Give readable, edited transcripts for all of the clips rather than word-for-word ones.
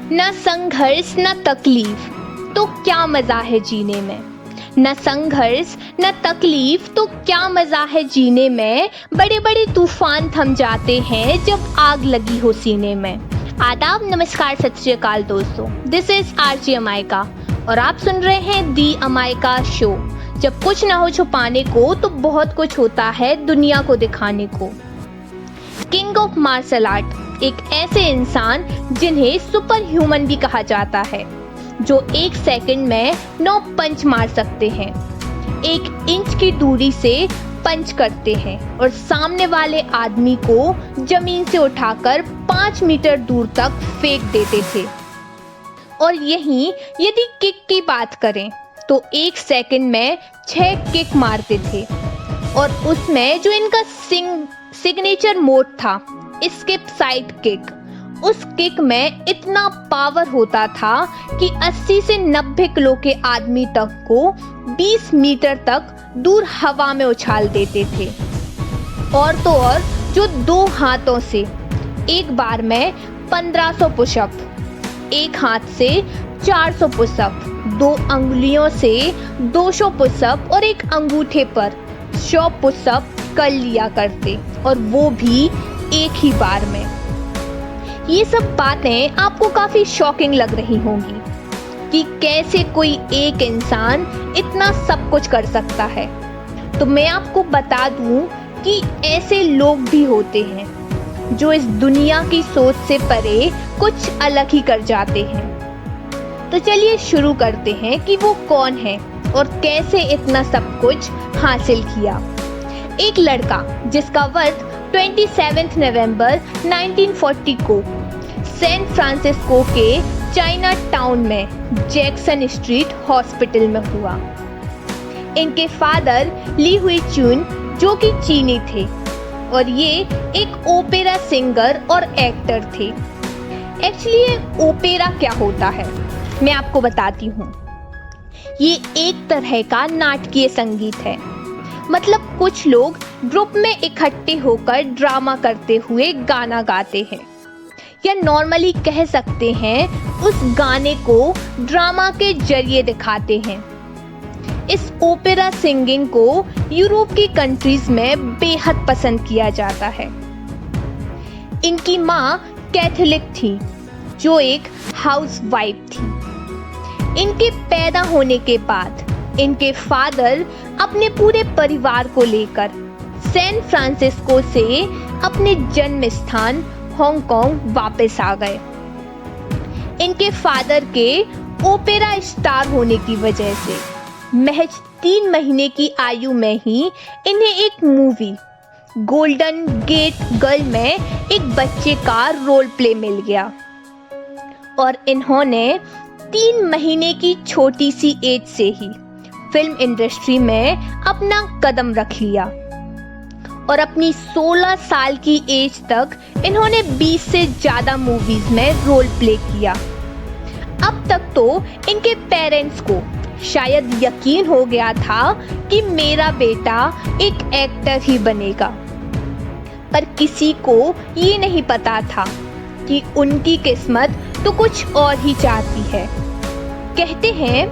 न संघर्ष न तकलीफ तो क्या मजा है जीने में। न संघर्ष न तकलीफ तो क्या मजा है जीने में। बड़े बड़े तूफान थम जाते हैं जब आग लगी हो सीने में। आदाब, नमस्कार, सत श्री अकाल दोस्तों, दिस इज आरजे अमायका और आप सुन रहे हैं दी अमायका शो। जब कुछ ना हो छुपाने को तो बहुत कुछ होता है दुनिया को दिखाने को। किंग ऑफ मार्शल आर्ट एक ऐसे इंसान जिन्हें सुपर ह्यूमन भी कहा जाता है, जो एक सेकंड में 9 पंच मार सकते हैं, 1 इंच की दूरी से पंच करते हैं और सामने वाले आदमी को जमीन से उठाकर 5 मीटर दूर तक फेंक देते थे। और यहीं यदि किक की बात करें तो एक सेकंड में 6 किक मारते थे। और उसमें जो इनका सिग्नेचर मोड था, स्किप साइड किक, उस किक में इतना पावर होता था कि 80 से 90 किलो के आदमी तक को 20 मीटर तक दूर हवा में उछाल देते थे। और तो और जो 2 हाथों से एक बार में 1500 पुशअप, एक हाथ से 400 पुशअप, 2 अंगुलियों से 200 पुशअप और एक अंगूठे पर 100 पुशअप कर लिया करते, और वो भी एक ही बार में। ये सब बातें आपको काफी शॉकिंग लग रही होंगी कि कैसे कोई एक इंसान इतना सब कुछ कर सकता है। तो मैं आपको बता दूं कि ऐसे लोग भी होते हैं जो इस दुनिया की सोच से परे कुछ अलग ही कर जाते हैं। तो चलिए शुरू करते हैं कि वो कौन है और कैसे इतना सब कुछ हासिल किया। एक लड़का जिसका बर्थ 27 नवंबर 1940 को सैन फ्रांसिस्को के चाइना टाउन में जैक्सन स्ट्रीट हॉस्पिटल में हुआ। इनके फादर ली हुई चुन जो कि चीनी थे और ये एक ओपेरा सिंगर और एक्टर थे। एक्चुअली ये ओपेरा क्या होता है मैं आपको बताती हूँ। ये एक तरह का नाटकीय संगीत है। मतलब कुछ लोग ग्रुप में इकट्ठे होकर ड्रामा करते हुए गाना गाते हैं, या नॉर्मली कह सकते हैं उस गाने को ड्रामा के जरिए दिखाते हैं। इस ओपेरा सिंगिंग को यूरोप की कंट्रीज में बेहद पसंद किया जाता है। इनकी माँ कैथोलिक थी जो एक हाउसवाइफ थी। इनके पैदा होने के बाद इनके फादर अपने पूरे परिवार को लेकर सैन फ्रांसिस्को से अपने जन्म स्थान हांगकांग वापस आ गए। इनके फादर के ओपेरा स्टार होने की वजह से महज 3 महीने की आयु में ही इन्हें एक मूवी गोल्डन गेट गर्ल में एक बच्चे का रोल प्ले मिल गया और इन्होंने 3 महीने की छोटी सी एज से ही फिल्म इंडस्ट्री में अपना कदम रख लिया और अपनी 16 साल की एज तक इन्होंने 20 से ज्यादा मूवीज में रोल प्ले किया। अब तक तो इनके पेरेंट्स को शायद यकीन हो गया था कि मेरा बेटा एक एक्टर ही बनेगा, पर किसी को ये नहीं पता था कि उनकी किस्मत तो कुछ और ही चाहती है। कहते हैं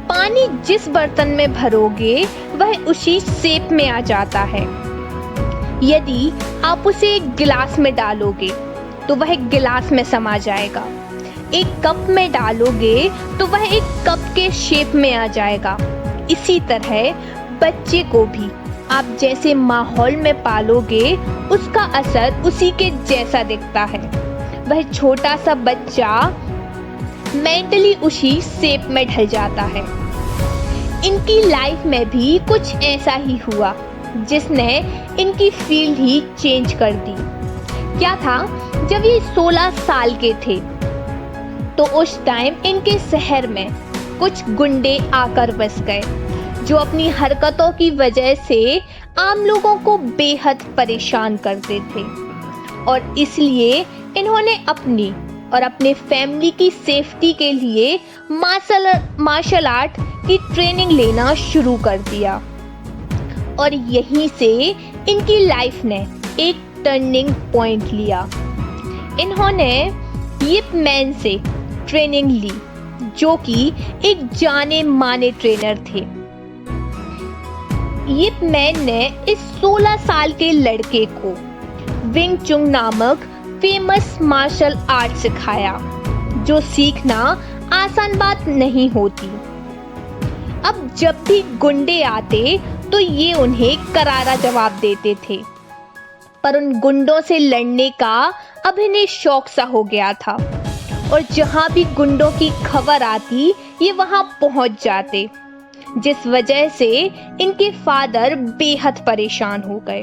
पानी जिस बर्तन में भरोगे वह उसी शेप में आ जाता है। यदि आप उसे एक गिलास में डालोगे तो वह गिलास में समा जाएगा, एक कप में डालोगे तो वह एक कप के शेप में आ जाएगा। इसी तरह बच्चे को भी आप जैसे माहौल में पालोगे उसका असर उसी के जैसा दिखता है। वह छोटा सा बच्चा मेंटली उसी शेप में ढल जाता है। इनकी लाइफ में भी कुछ ऐसा ही हुआ जिसने इनकी फील्ड ही चेंज कर दी। क्या था, जब ये 16 साल के थे तो उस टाइम इनके शहर में कुछ गुंडे आकर बस गए जो अपनी हरकतों की वजह से आम लोगों को बेहद परेशान करते थे, और इसलिए इन्होंने अपनी और अपने फैमिली की सेफ्टी के लिए मार्शल आर्ट की ट्रेनिंग लेना शुरू कर दिया। और यहीं से इनकी लाइफ ने एक टर्निंग पॉइंट लिया। इन्होंने यिप मैन से ट्रेनिंग ली, जो कि एक जाने माने ट्रेनर थे। यिप मैन ने इस 16 साल के लड़के को विंग चुन नामक फेमस मार्शल आर्ट सिखाया, जो सीखना आसान बात नहीं होती। अब जब भी गुंडे आते तो ये उन्हें करारा जवाब देते थे, पर उन गुंडों से लड़ने का अब इन्हें शौक सा हो गया था, और जहां भी गुंडों की खबर आती ये वहां पहुंच जाते, जिस वजह से इनके फादर बेहद परेशान हो गए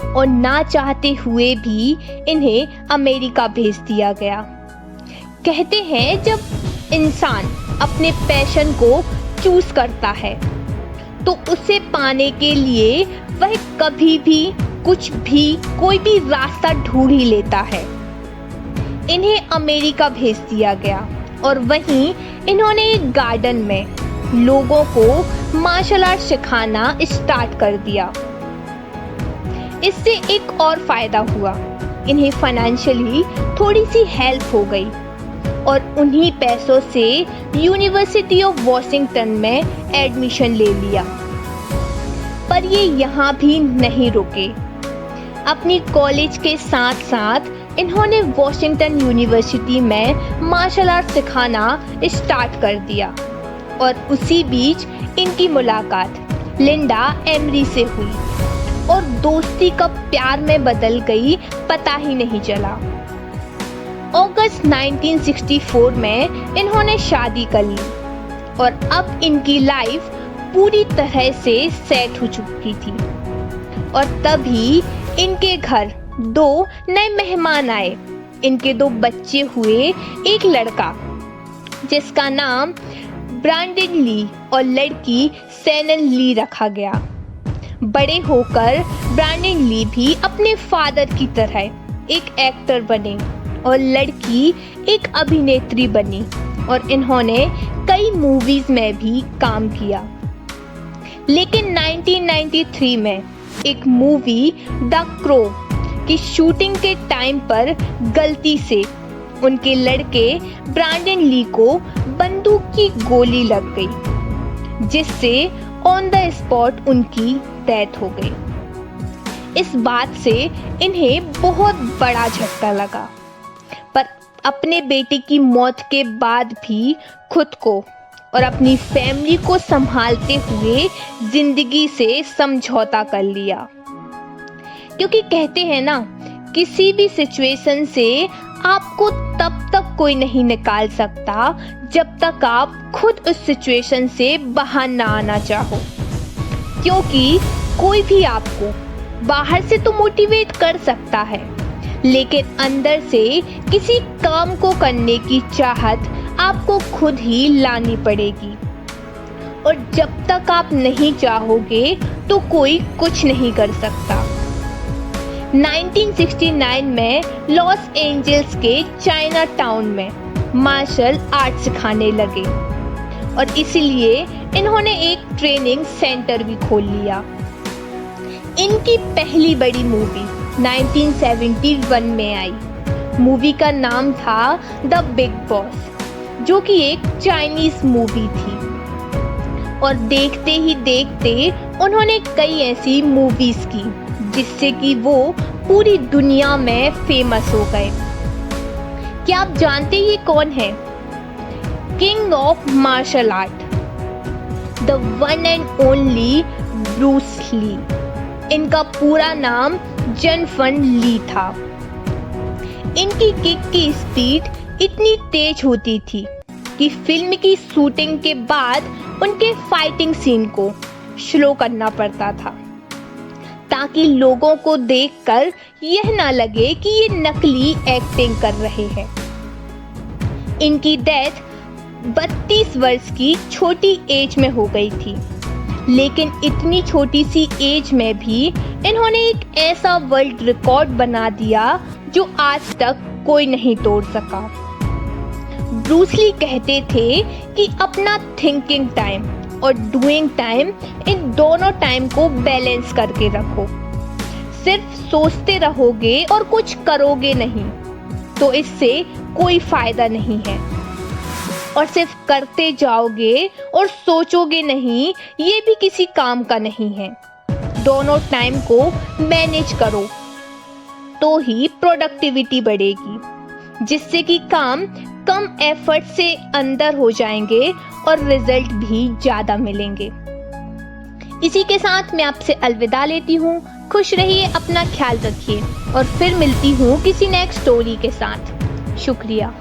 और ना चाहते हुए भी इन्हें अमेरिका भेज दिया गया। कहते हैं जब इंसान अपने पैशन को चूज करता है तो उसे पाने के लिए वह कभी भी कुछ भी कोई भी रास्ता ढूंढ ही लेता है। इन्हें अमेरिका भेज दिया गया और वहीं इन्होंने एक गार्डन में लोगों को मार्शल आर्ट सिखाना स्टार्ट कर दिया। इससे एक और फायदा हुआ, इन्हें फाइनेंशियली थोड़ी सी हेल्प हो गई और उन्हीं पैसों से यूनिवर्सिटी ऑफ वॉशिंगटन में एडमिशन ले लिया। पर ये यहाँ भी नहीं रुके। अपनी कॉलेज के साथ साथ इन्होंने वॉशिंगटन यूनिवर्सिटी में मार्शल आर्ट सिखाना स्टार्ट कर दिया और उसी बीच इनकी मुलाकात लिंडा एमरी से हुई और दोस्ती कब प्यार में बदल गई पता ही नहीं चला। अगस्त 1964 में इन्होंने शादी कर ली और अब इनकी लाइफ पूरी तरह से सेट हो चुकी थी। और तभी इनके घर 2 नए मेहमान आए। इनके 2 बच्चे हुए, एक लड़का जिसका नाम ब्रैंडन ली और लड़की सैनन ली रखा गया। बड़े होकर ब्रैंडन ली भी अपने फादर की तरह एक एक्टर बने और लड़की एक अभिनेत्री बनी और इन्होंने कई मूवीज में भी काम किया। लेकिन 1993 में एक मूवी द क्रो की शूटिंग के टाइम पर गलती से उनके लड़के ब्रैंडन ली को बंदूक की गोली लग गई, जिससे ऑन द स्पॉट उनकी डेथ हो गई। इस बात से इन्हें बहुत बड़ा झटका लगा, पर अपने बेटे की मौत के बाद भी खुद को और अपनी फैमिली को संभालते हुए जिंदगी से समझौता कर लिया। क्योंकि कहते हैं ना, किसी भी सिचुएशन से आपको तब तक कोई नहीं निकाल सकता जब तक आप खुद उस सिचुएशन से बाहर ना आना चाहो। क्योंकि कोई भी आपको बाहर से तो मोटिवेट कर सकता है, लेकिन अंदर से किसी काम को करने की चाहत आपको खुद ही लानी पड़ेगी। और जब तक आप नहीं चाहोगे तो कोई कुछ नहीं कर सकता। 1969 में लॉस एंजल्स के चाइना टाउन में मार्शल आर्ट सिखाने लगे और इसलिए इन्होंने एक ट्रेनिंग सेंटर भी खोल लिया। इनकी पहली बड़ी मूवी 1971 में आई। मूवी का नाम था द बिग बॉस, जो कि एक चाइनीज मूवी थी। और देखते ही देखते उन्होंने कई ऐसी मूवीज की जिससे कि वो पूरी दुनिया में फेमस हो गए। क्या आप जानते ये कौन है? King of martial art, the one and only Bruce Lee. इनका पूरा नाम जन फन ली था। इनकी किक की स्पीड इतनी तेज होती थी कि फिल्म की शूटिंग के बाद उनके फाइटिंग सीन को स्लो करना पड़ता था, ताकि लोगों को देखकर यह ना लगे कि ये नकली एक्टिंग कर रहे हैं। इनकी डेथ 32 वर्ष की छोटी एज में हो गई थी, लेकिन इतनी छोटी सी एज में भी इन्होंने एक ऐसा वर्ल्ड रिकॉर्ड बना दिया जो आज तक कोई नहीं तोड़ सका। ब्रूस ली कहते थे कि अपना थिंकिंग टाइम और डूइंग टाइम, इन दोनों टाइम को बैलेंस करके रखो। सिर्फ सोचते रहोगे और कुछ करोगे नहीं तो इससे कोई फायदा नहीं है। और सिर्फ करते जाओगे और सोचोगे नहीं, ये भी किसी काम का नहीं है। दोनों टाइम को मैनेज करो तो ही प्रोडक्टिविटी बढ़ेगी, जिससे कि काम कम एफर्ट से अंदर हो जाएंगे और रिजल्ट भी ज्यादा मिलेंगे। इसी के साथ मैं आपसे अलविदा लेती हूँ। खुश रहिए, अपना ख्याल रखिए और फिर मिलती हूँ किसी नेक्स्ट स्टोरी के साथ। शुक्रिया।